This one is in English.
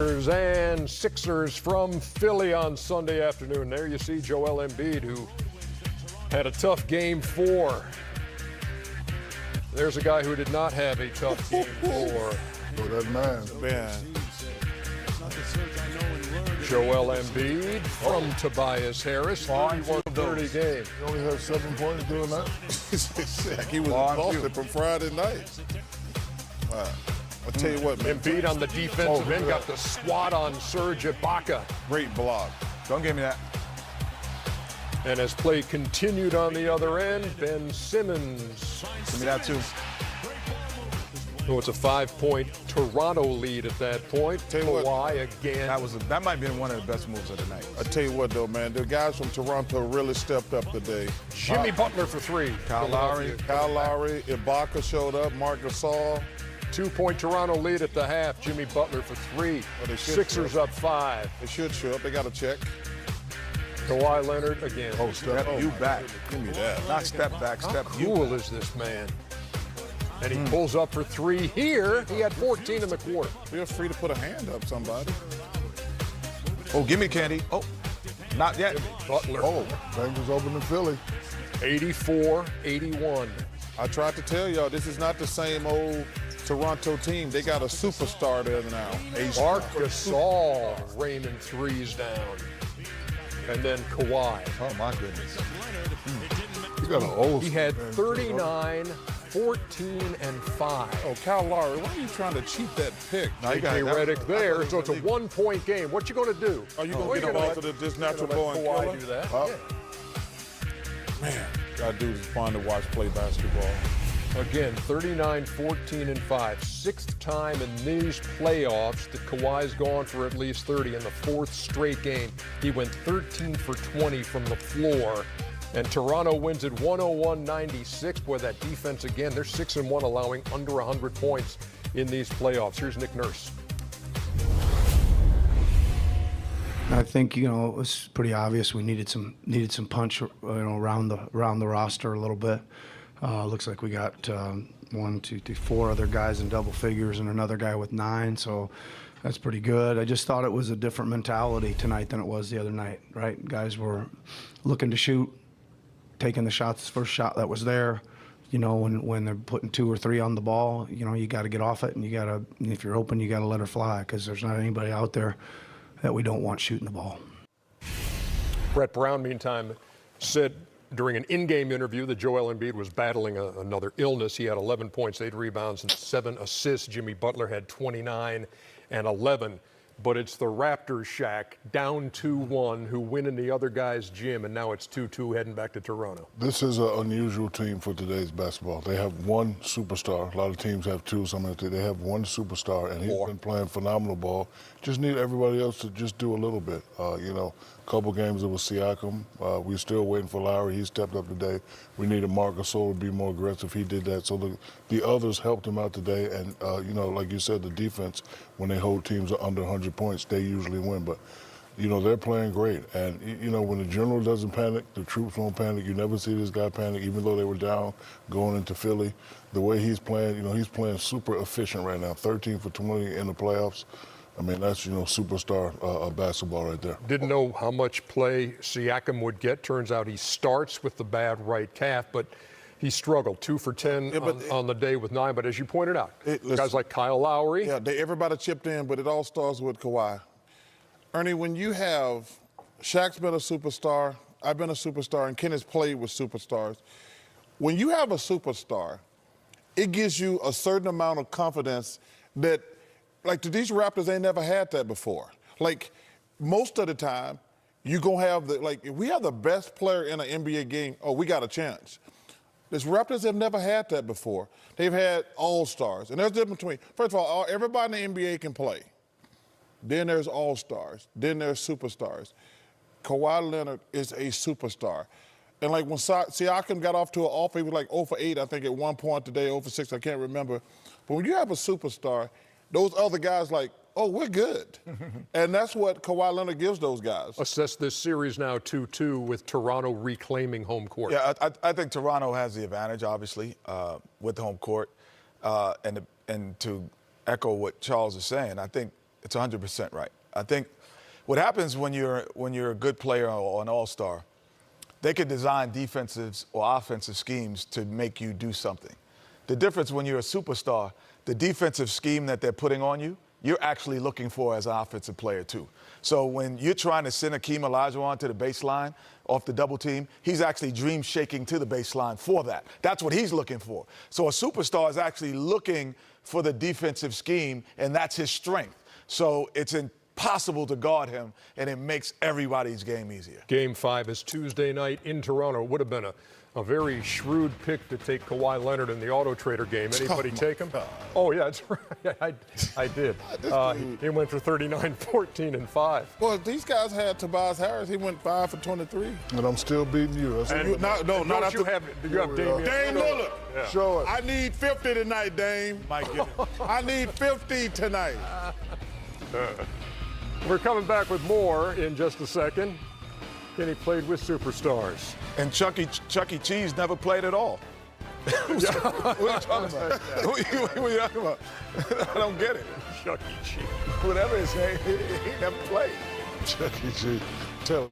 And Sixers from Philly on Sunday afternoon. There you see Joel Embiid, who had a tough game 4. There's a guy who did not have a tough game 4. Oh, that man. Joel Embiid from Tobias Harris. 31-30 game. He only had 7 points doing that. Shaq, he was exhausted from Friday night. I'll tell you what, man. Embiid on the defensive end got the swat on Serge Ibaka. Great block. Don't give me that. And as play continued on the other end, Ben Simmons. Give me that too. So it's a 5-point Toronto lead at that point. Kawhi again. That might have been one of the best moves of the night. I tell you what, though, man, the guys from Toronto really stepped up today. Jimmy Butler for 3. Kyle Lowry, Ibaka showed up, Marc Gasol. 2-point Toronto lead at the half. Jimmy Butler for 3. Well, Sixers up 5. They should show up. They got to check. Kawhi Leonard again. You back. Give me that. Not step back, step. How cool is this man? And he pulls up for 3 here. He had 14 in the quarter. Feel free to put a hand up, somebody. Oh, give me candy. Oh, not yet. Jimmy Butler. Oh, things was open in Philly. 84-81. I tried to tell y'all, this is not the same old Toronto team. They got a superstar there now. Marc Gasol raining threes down. And then Kawhi. Oh, my goodness. He got an old. He had 39, 14, and 5. Oh, Kyle Lowry, why are you trying to cheat that pick? J.J. Redick there, so it's a 1-point game. What you going to do? Are you going to get off to this natural born Kawhi killer? do that? Man, that dude is fun to watch play basketball. Again, 39, 14, and 5. 6th time in these playoffs that Kawhi's gone for at least 30 in the 4th straight game. He went 13 for 20 from the floor. And Toronto wins at 101-96. Boy, that defense again, they're 6-1, allowing under 100 points in these playoffs. Here's Nick Nurse. I think it was pretty obvious we needed some punch, around the roster a little bit. Looks like we got 1, 2, 3, 4 other guys in double figures and another guy with 9, so that's pretty good. I just thought it was a different mentality tonight than it was the other night, right? Guys were looking to shoot, taking the shots, first shot that was there. When they're putting 2 or 3 on the ball, you got to get off it, and if you're open, you got to let her fly, because there's not anybody out there that we don't want shooting the ball. Brett Brown, meantime, said during an in-game interview that Joel Embiid was battling another illness. He had 11 points, 8 rebounds, and 7 assists. Jimmy Butler had 29 and 11. But it's the Raptors, Shaq, down 2-1, who win in the other guy's gym, and now it's 2-2 heading back to Toronto. This is an unusual team for today's basketball. They have one superstar. A lot of teams have 2. They have one superstar, and he's been playing phenomenal ball. Just need everybody else to just do a little bit. A couple games it was Siakam. We're still waiting for Lowry. He stepped up today. We needed Marc Gasol to be more aggressive. He did that. So the others helped him out today. And, like you said, the defense, when they hold teams under 100 points, they usually win. But, they're playing great. And, when the general doesn't panic, the troops won't panic. You never see this guy panic, even though they were down going into Philly. The way he's playing, he's playing super efficient right now, 13 for 20 in the playoffs. I mean, that's, superstar basketball right there. Didn't know how much play Siakam would get. Turns out he starts with the bad right calf, but he struggled. 2 for 10 on the day with 9. But as you pointed out, guys like Kyle Lowry. Yeah, everybody chipped in, but it all starts with Kawhi. Ernie, when you have Shaq's been a superstar, I've been a superstar, and Ken has played with superstars. When you have a superstar, it gives you a certain amount of confidence that, like, these Raptors ain't never had that before. Like, most of the time, you're going to have if we have the best player in an NBA game, we got a chance. These Raptors have never had that before. They've had all-stars. And there's a difference between, first of all, everybody in the NBA can play. Then there's all-stars. Then there's superstars. Kawhi Leonard is a superstar. And, like, when Siakam got off to an off, he was like 0 for 8, I think, at one point today, 0 for 6, I can't remember. But when you have a superstar, those other guys we're good. And that's what Kawhi Leonard gives those guys. Assess this series now 2-2 with Toronto reclaiming home court. Yeah, I think Toronto has the advantage, obviously, with home court. And to echo what Charles is saying, I think It's 100% right. I think what happens when you're a good player or an all-star, they can design defensive or offensive schemes to make you do something. The difference when you're a superstar, the defensive scheme that they're putting on you, you're actually looking for as an offensive player too. So when you're trying to send Akeem Olajuwon to the baseline off the double team, he's actually dream shaking to the baseline for that. That's what he's looking for. So a superstar is actually looking for the defensive scheme, and that's his strength. So it's impossible to guard him, and it makes everybody's game easier. Game 5 is Tuesday night in Toronto. It would have been a very shrewd pick to take Kawhi Leonard in the Auto Trader game. Anybody take him? God. Oh, yeah, that's right. I did. He went for 39, 14, and 5. Well, these guys had Tobias Harris. He went 5 for 23. And I'm still beating you. That's And You- not after. you have Damian. Dame Lillard. Yeah. Show it. I need 50 tonight, Dame. Mike, get it. I need 50 tonight. We're coming back with more in just a second. Kenny played with superstars. And Chuck E. Cheese never played at all. What are you talking about? What are you talking about? I don't get it. Chuck E. Cheese. Whatever his name, he never played. Chuck E. Cheese. Tell